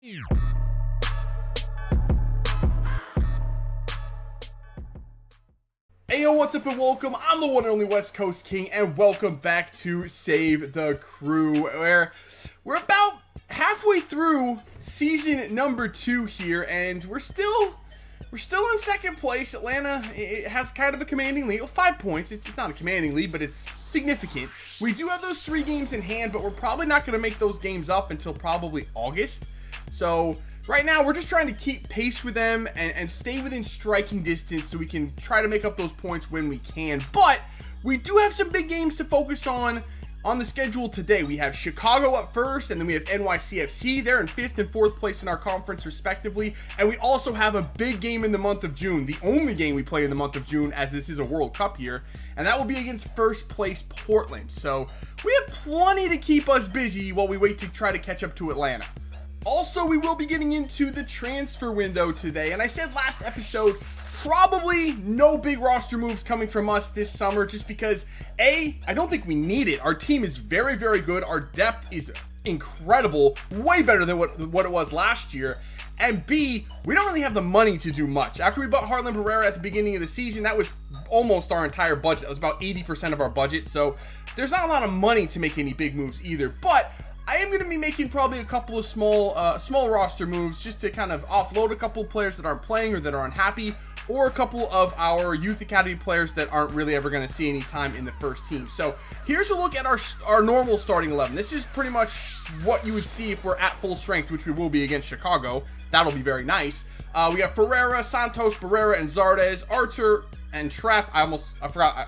Hey yo, what's up and welcome. I'm the one and only West Coast King, and welcome back to Save the Crew, where we're about halfway through season number 2 here, and we're still in second place. Atlanta, it has kind of a commanding lead. Well, 5 points. It's not a commanding lead, but it's significant. We do have those 3 games in hand, but we're probably not going to make those games up until probably August. So right now, we're just trying to keep pace with them and stay within striking distance so we can try to make up those points when we can. But we do have some big games to focus on the schedule today. We have Chicago up first, and then we have NYCFC. They're in 5th and 4th place in our conference, respectively. And we also have a big game in the month of June, the only game we play in the month of June, as this is a World Cup year. And that will be against first place Portland. So we have plenty to keep us busy while we wait to try to catch up to Atlanta. Also, we will be getting into the transfer window today, and I said last episode, probably no big roster moves coming from us this summer, just because, A, I don't think we need it. Our team is very, very good. Our depth is incredible, way better than what it was last year. And B, we don't really have the money to do much. After we bought Harlan Barrera at the beginning of the season, that was almost our entire budget. That was about 80% of our budget, so there's not a lot of money to make any big moves either, but I am going to be making probably a couple of small roster moves just to kind of offload a couple of players that aren't playing or that are unhappy, or a couple of our youth academy players that aren't really ever going to see any time in the first team. So here's a look at our normal starting 11. This is pretty much what you would see if we're at full strength, which we will be against Chicago. That'll be very nice. We have Ferreira, Santos, Barrera, and Zardes, Archer, and Trapp. I forgot.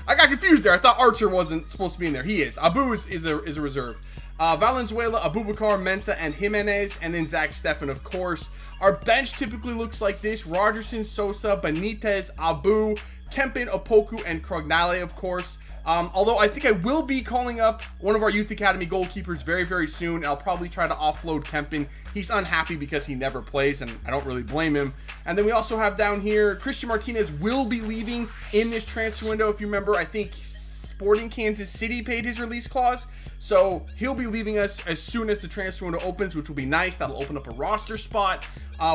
I got confused there. I thought Archer wasn't supposed to be in there. He is. Abu is a reserve. Valenzuela, Abubakar, Mensah, and Jimenez, and then Zach Steffen, of course. Our bench typically looks like this: Rogerson, Sosa, Benitez, Abu, Kempin, Opoku, and Crognale, of course. Although I think I will be calling up one of our youth academy goalkeepers very, very soon, and I'll probably try to offload Kempin. He's unhappy because he never plays, and I don't really blame him. And then we also have down here, Christian Martinez will be leaving in this transfer window. If you remember, I think Sporting Kansas City paid his release clause, so he'll be leaving us as soon as the transfer window opens, which will be nice. That'll open up a roster spot.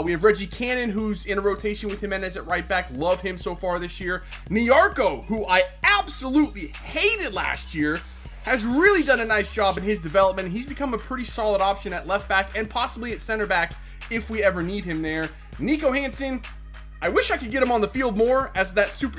We have Reggie Cannon, who's in a rotation with Jimenez at right back. Love him so far this year. Nyarko, who I absolutely hated last year, has really done a nice job in his development. He's become a pretty solid option at left back and possibly at center back if we ever need him there. Nico Hansen, I wish I could get him on the field more as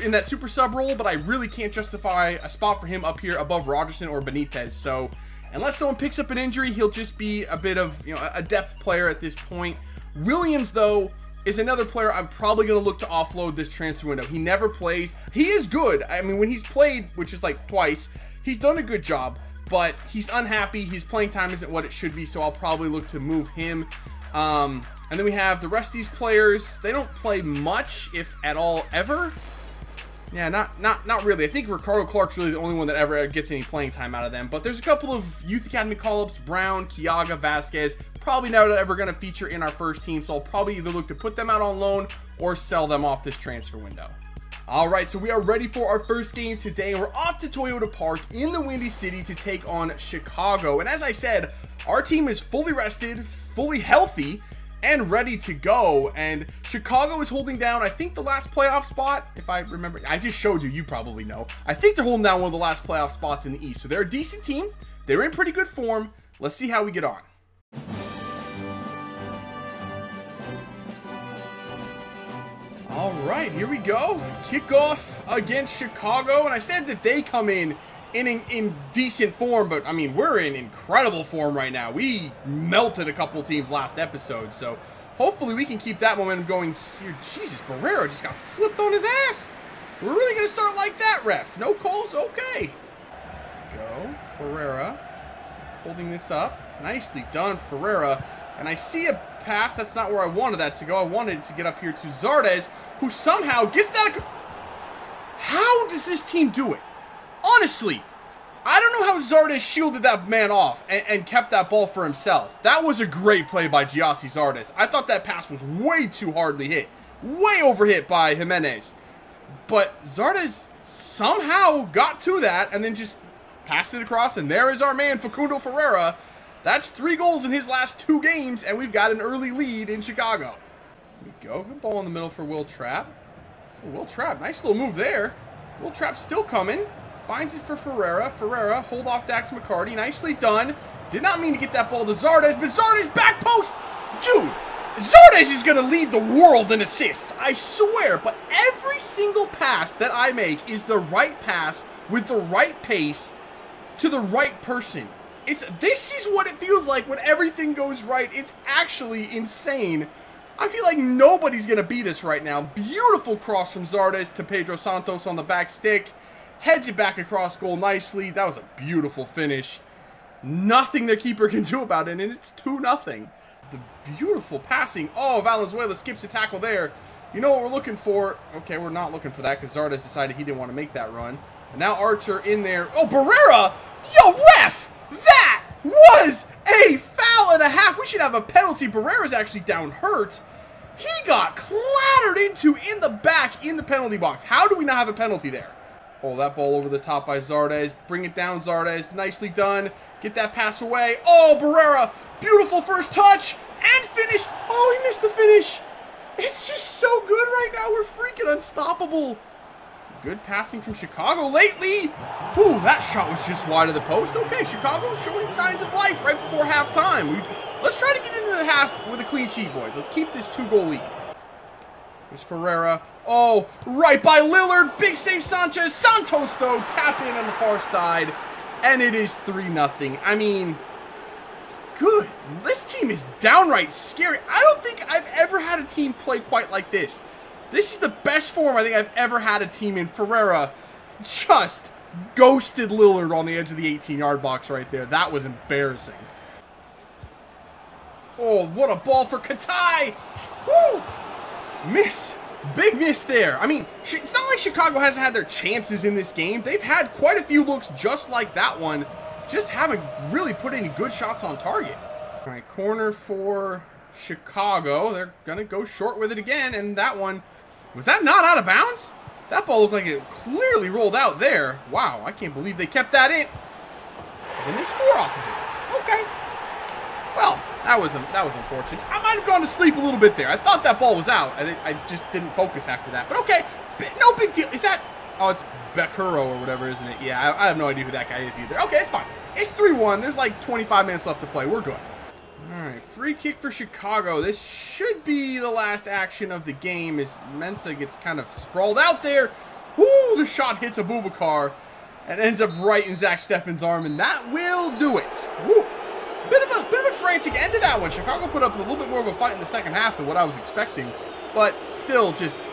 in that super sub role, but I really can't justify a spot for him up here above Rogerson or Benitez. So unless someone picks up an injury, he'll just be a bit of, a depth player at this point. Williams, though, is another player I'm probably going to look to offload this transfer window. He never plays. He is good. I mean, when he's played, which is like twice, he's done a good job, but he's unhappy. His playing time isn't what it should be, so I'll probably look to move him. And then we have the rest of these players. They don't play much, if at all, ever. Yeah, not really. I think Ricardo Clark's really the only one that ever gets any playing time out of them. But there's a couple of youth academy call-ups: Brown, Kiaga, Vasquez. Probably not ever going to feature in our first team, so I'll probably either look to put them out on loan or sell them off this transfer window. Alright, so we are ready for our first game today, and we're off to Toyota Park in the Windy City to take on Chicago. And as I said, our team is fully rested, fully healthy, and ready to go. And Chicago is holding down, I think, the last playoff spot, if I remember. I just showed you probably know. I think they're holding down one of the last playoff spots in the East. So they're a decent team. They're in pretty good form. Let's see how we get on. All right, here we go. Kickoff against Chicago. And I said that they come in decent form, but I mean, we're in incredible form right now. We melted a couple teams last episode, so hopefully we can keep that momentum going here. Jesus, Barrera just got flipped on his ass. We're really going to start like that, ref. No calls? Okay. Go. Ferreira holding this up. Nicely done, Ferreira. And I see a pass. That's not where I wanted that to go. I wanted it to get up here to Zardes, who somehow gets that. How does this team do it? Honestly, I don't know how Zardes shielded that man off and kept that ball for himself. That was a great play by Giassi Zardes. I thought that pass was way too hardly hit. Way overhit by Jimenez. But Zardes somehow got to that and then just passed it across. And there is our man, Facundo Ferreira. That's 3 goals in his last 2 games, and we've got an early lead in Chicago. Here we go. Good ball in the middle for Will Trapp. Oh, Will Trapp, nice little move there. Will Trapp still coming. Finds it for Ferreira. Ferreira, hold off Dax McCarty. Nicely done. Did not mean to get that ball to Zardes, but Zardes back post. Dude, Zardes is going to lead the world in assists. I swear, but every single pass that I make is the right pass with the right pace to the right person. This is what it feels like when everything goes right. It's actually insane. I feel like nobody's going to beat us right now. Beautiful cross from Zardes to Pedro Santos on the back stick. Heads it back across goal nicely. That was a beautiful finish. Nothing the keeper can do about it, and it's 2-0. The beautiful passing. Oh, Valenzuela skips a tackle there. You know what we're looking for. Okay, we're not looking for that because Zardes decided he didn't want to make that run. And now Archer in there. Oh, Barrera! Yo, ref! That was a foul and a half. We should have a penalty. Barrera's actually down hurt. He got clattered into in the back in the penalty box. How do we not have a penalty there? Oh, that ball over the top by Zardes. Bring it down, Zardes. Nicely done. Get that pass away. Oh, Barrera. Beautiful first touch. And finish. Oh, he missed the finish. It's just so good right now. We're freaking unstoppable. Good passing from Chicago lately. Ooh, that shot was just wide of the post. Okay, Chicago's showing signs of life right before halftime. Let's try to get into the half with a clean sheet, boys. Let's keep this 2-goal lead. There's Ferreira. Oh, right by Lillard. Big save Sanchez. Santos, though, tap in on the far side. And it is 3-0. I mean, good. This team is downright scary. I don't think I've ever had a team play quite like this. This is the best form I think I've ever had a team in. Ferreira just ghosted Lillard on the edge of the 18-yard box right there. That was embarrassing. Oh, what a ball for Katai. Woo! Miss. Big miss there. I mean, it's not like Chicago hasn't had their chances in this game. They've had quite a few looks just like that one. Just haven't really put any good shots on target. All right, corner for Chicago. They're going to go short with it again, and that one... Was that not out of bounds? That ball looked like it clearly rolled out there. Wow, I can't believe they kept that in. And then they score off of it. Okay. Well, that was unfortunate. I might have gone to sleep a little bit there. I thought that ball was out. I just didn't focus after that. But okay, no big deal. Is that... Oh, it's Beccaro or whatever, isn't it? Yeah, I have no idea who that guy is either. Okay, it's fine. It's 3-1. There's like 25 minutes left to play. We're good. All right, free kick for Chicago. This should be the last action of the game as Mensah gets kind of sprawled out there. Woo, the shot hits Abubakar and ends up right in Zach Steffen's arm, and that will do it. Woo. Bit of a frantic end to that one. Chicago put up a little bit more of a fight in the second half than what I was expecting, but still just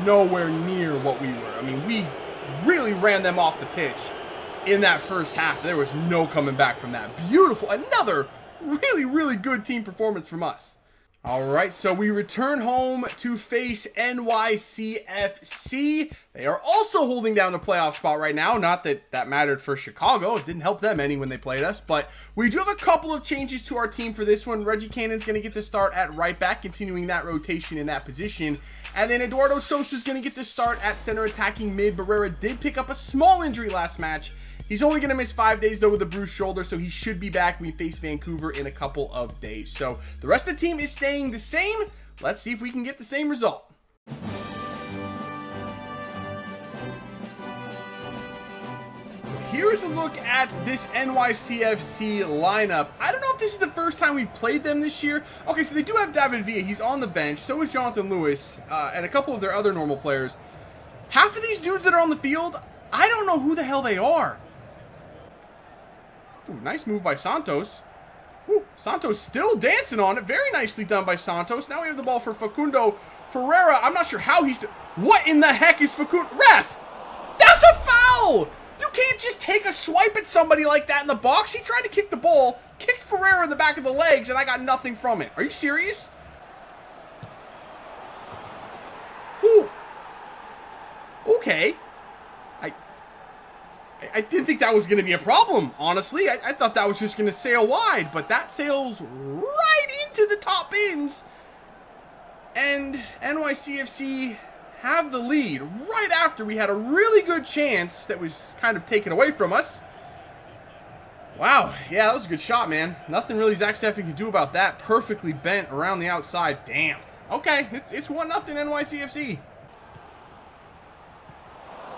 nowhere near what we were. I mean, we really ran them off the pitch in that first half. There was no coming back from that. Beautiful. Another really good team performance from us. All right, so we return home to face NYCFC. They are also holding down the playoff spot right now. Not that that mattered for Chicago. It didn't help them any when they played us, but we do have a couple of changes to our team for this one. Reggie Cannon's going to get the start at right back, continuing that rotation in that position. And then Eduardo Sosa's going to get the start at center attacking mid. Barrera did pick up a small injury last match. He's only going to miss 5 days, though, with a bruised shoulder, so he should be back when we face Vancouver in a couple of days. So the rest of the team is staying the same. Let's see if we can get the same result. So here is a look at this NYCFC lineup. I don't know if this is the first time we've played them this year. Okay, so they do have David Villa. He's on the bench. So is Jonathan Lewis and a couple of their other normal players. Half of these dudes that are on the field, I don't know who the hell they are. Ooh, nice move by Santos. Ooh, Santos still dancing on it. Very nicely done by Santos. Now we have the ball for Facundo Ferreira. I'm not sure how he's... What in the heck is Facundo... Ref! That's a foul! You can't just take a swipe at somebody like that in the box. He tried to kick the ball, kicked Ferreira in the back of the legs, and I got nothing from it. Are you serious? Ooh. Okay. I didn't think that was going to be a problem, honestly. I thought that was just going to sail wide, but that sails right into the top bins. And NYCFC have the lead right after we had a really good chance that was kind of taken away from us. Wow, yeah, that was a good shot, man. Nothing really Zach Steffen can do about that. Perfectly bent around the outside. Damn. Okay, it's 1-0 NYCFC.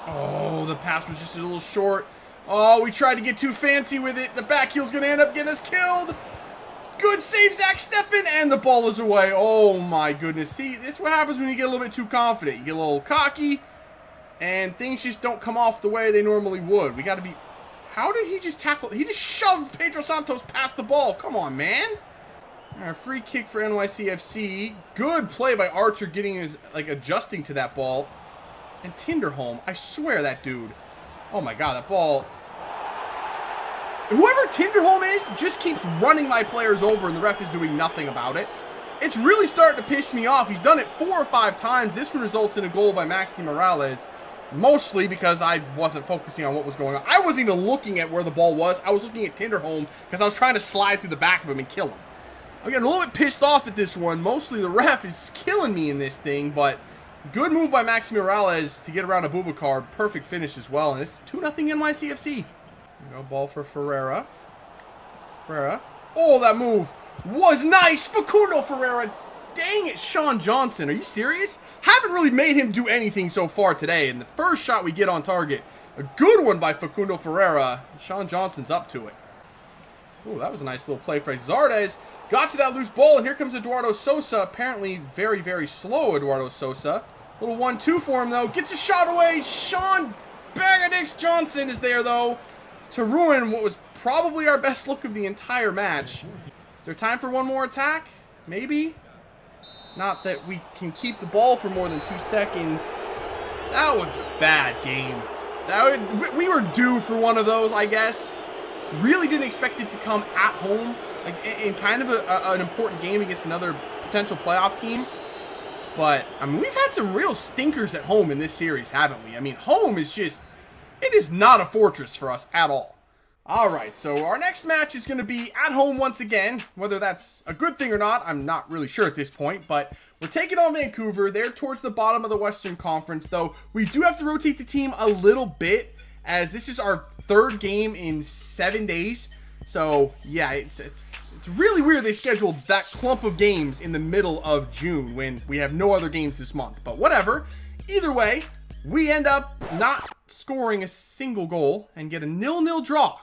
Oh, the pass was just a little short. Oh, we tried to get too fancy with it. The back heel's going to end up getting us killed. Good save, Zach Steffen, and the ball is away. Oh, my goodness. See, this is what happens when you get a little bit too confident. You get a little cocky, and things just don't come off the way they normally would. We got to be... How did he just tackle? He just shoved Pedro Santos past the ball. Come on, man. All right, free kick for NYCFC. Good play by Archer getting his, like, adjusting to that ball. And Tinderholm, I swear that dude. Oh, my God, that ball... Whoever Tinderholm is just keeps running my players over and the ref is doing nothing about it. It's really starting to piss me off. He's done it 4 or 5 times. This one results in a goal by Maxi Morales. Mostly because I wasn't focusing on what was going on. I wasn't even looking at where the ball was. I was looking at Tinderholm because I was trying to slide through the back of him and kill him. I'm getting a little bit pissed off at this one. Mostly the ref is killing me in this thing, but good move by Maxi Morales to get around Abubakar. Perfect finish as well, and it's 2-0 NYCFC. Go ball for Ferreira. Ferreira. Oh, that move was nice. Facundo Ferreira. Dang it, Sean Johnson. Are you serious? Haven't really made him do anything so far today. And the first shot we get on target, a good one by Facundo Ferreira. Sean Johnson's up to it. Oh, that was a nice little play for Zardes. Got to that loose ball, and here comes Eduardo Sosa. Apparently very, very slow, Eduardo Sosa. Little 1-2 for him, though. Gets a shot away. Sean Bagadix Johnson is there, though, to ruin what was probably our best look of the entire match. Is there time for one more attack? Maybe? Not that we can keep the ball for more than 2 seconds. That was a bad game. We were due for one of those, I guess. Really didn't expect it to come at home, like in kind of an important game against another potential playoff team. But, I mean, we've had some real stinkers at home in this series, haven't we? I mean, home is just... It is not a fortress for us at all. Alright, so our next match is going to be at home once again. Whether that's a good thing or not, I'm not really sure at this point. But we're taking on Vancouver. They're towards the bottom of the Western Conference, though. We do have to rotate the team a little bit, as this is our 3rd game in 7 days. So, yeah, it's really weird they scheduled that clump of games in the middle of June when we have no other games this month. But whatever. Either way, we end up not scoring a single goal and get a 0-0 draw.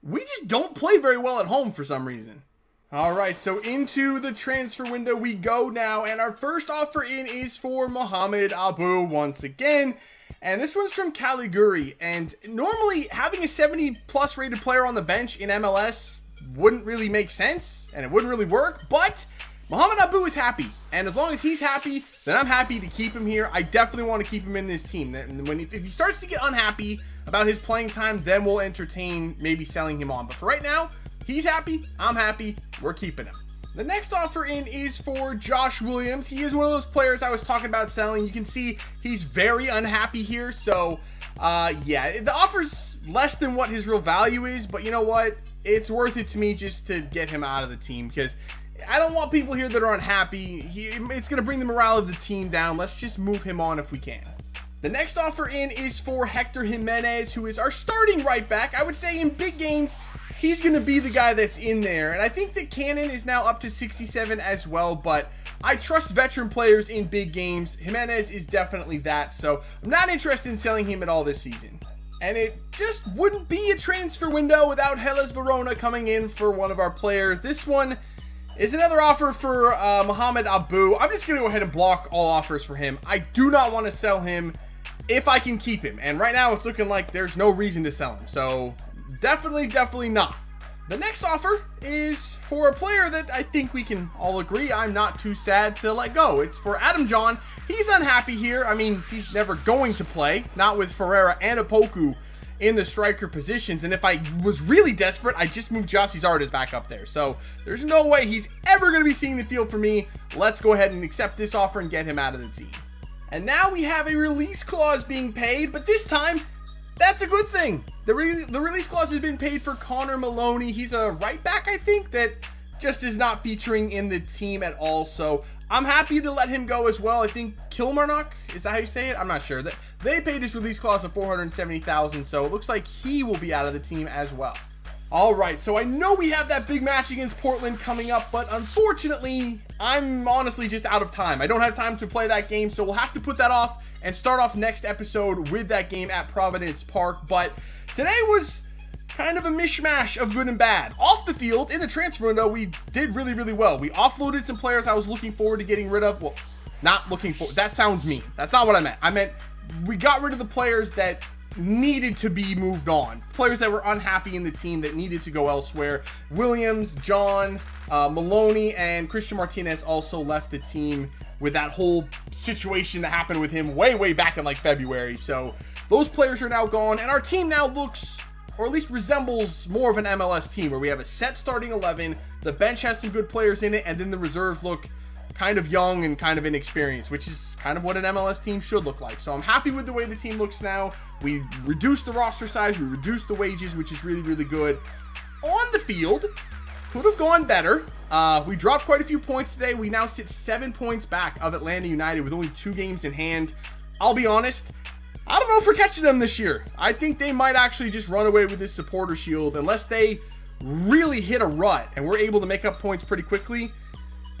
We just don't play very well at home for some reason. All right, so into the transfer window we go now, and our first offer in is for Mohamed Abu once again, and this one's from Caliguri. And normally having a 70+ rated player on the bench in MLS wouldn't really make sense, and it wouldn't really work, but Mohamed Abu is happy, and as long as he's happy, then I'm happy to keep him here. I definitely want to keep him in this team. If he starts to get unhappy about his playing time, then we'll entertain maybe selling him on. But for right now, he's happy, I'm happy, we're keeping him. The next offer in is for Josh Williams. He is one of those players I was talking about selling. You can see he's very unhappy here, so yeah, the offer's less than what his real value is, but you know what? It's worth it to me just to get him out of the team, because I don't want people here that are unhappy. It's going to bring the morale of the team down. Let's just move him on if we can. The next offer in is for Hector Jimenez, who is our starting right back. I would say in big games, he's going to be the guy that's in there. And I think that Cannon is now up to 67 as well, but I trust veteran players in big games. Jimenez is definitely that, so I'm not interested in selling him at all this season. And it just wouldn't be a transfer window without Hellas Verona coming in for one of our players. This one is another offer for Mohamed Abu. I'm just going to go ahead and block all offers for him. I do not want to sell him if I can keep him. And right now it's looking like there's no reason to sell him. So definitely not. The next offer is for a player that I think we can all agree I'm not too sad to let go. It's for Adam John. He's unhappy here. I mean, he's never going to play, not with Ferreira and Opoku in the striker positions. And if I was really desperate, I just moved Gyasi Zardes back up there. So there's no way he's ever going to be seeing the field for me. Let's go ahead and accept this offer and get him out of the team. And now we have a release clause being paid, but this time, that's a good thing. The release clause has been paid for Connor Maloney. He's a right back, I think, that just is not featuring in the team at all. So I'm happy to let him go as well. I think Kilmarnock, is that how you say it? I'm not sure. They paid his release clause of $470,000, so it looks like he will be out of the team as well. All right, so I know we have that big match against Portland coming up, but unfortunately, I'm honestly just out of time. I don't have time to play that game, so we'll have to put that off and start off next episode with that game at Providence Park. But today was kind of a mishmash of good and bad. Off the field, in the transfer window, we did really, really well. We offloaded some players I was looking forward to getting rid of. Well, not looking for, that sounds mean. That's not what I meant. I meant we got rid of the players that needed to be moved on. Players that were unhappy in the team that needed to go elsewhere. Williams, John, Maloney, and Christian Martinez also left the team with that whole situation that happened with him way back in like February. So those players are now gone, and our team now looks, or at least resembles, more of an MLS team where we have a set starting 11, the bench has some good players in it, and then the reserves look kind of young and kind of inexperienced, which is kind of what an MLS team should look like. So I'm happy with the way the team looks now. We reduced the roster size, we reduced the wages, which is really, really good. On the field, could have gone better. We dropped quite a few points today. We now sit 7 points back of Atlanta United with only 2 games in hand. I'll be honest, I don't know if we're catching them this year. I think they might actually just run away with this supporter shield unless they really hit a rut and we're able to make up points pretty quickly.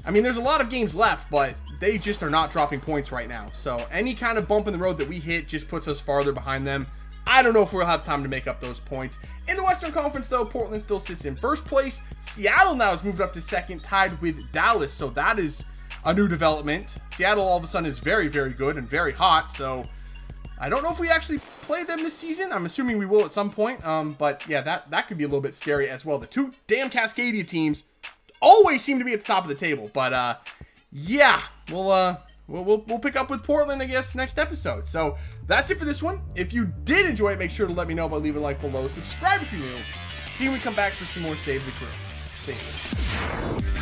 I mean, there's a lot of games left, but they just are not dropping points right now. So any kind of bump in the road that we hit just puts us farther behind them. I don't know if we'll have time to make up those points. In the Western Conference, though, Portland still sits in first place. Seattle now has moved up to second, tied with Dallas. So that is a new development. Seattle all of a sudden is very, very good and very hot. So I don't know if we actually play them this season. I'm assuming we will at some point. But yeah, that could be a little bit scary as well. The two damn Cascadia teams always seem to be at the top of the table. But yeah, we'll pick up with Portland, I guess, next episode. So that's it for this one. If you did enjoy it, make sure to let me know by leaving a like below. Subscribe if you're new. See when we come back for some more Save the Crew. Thank you.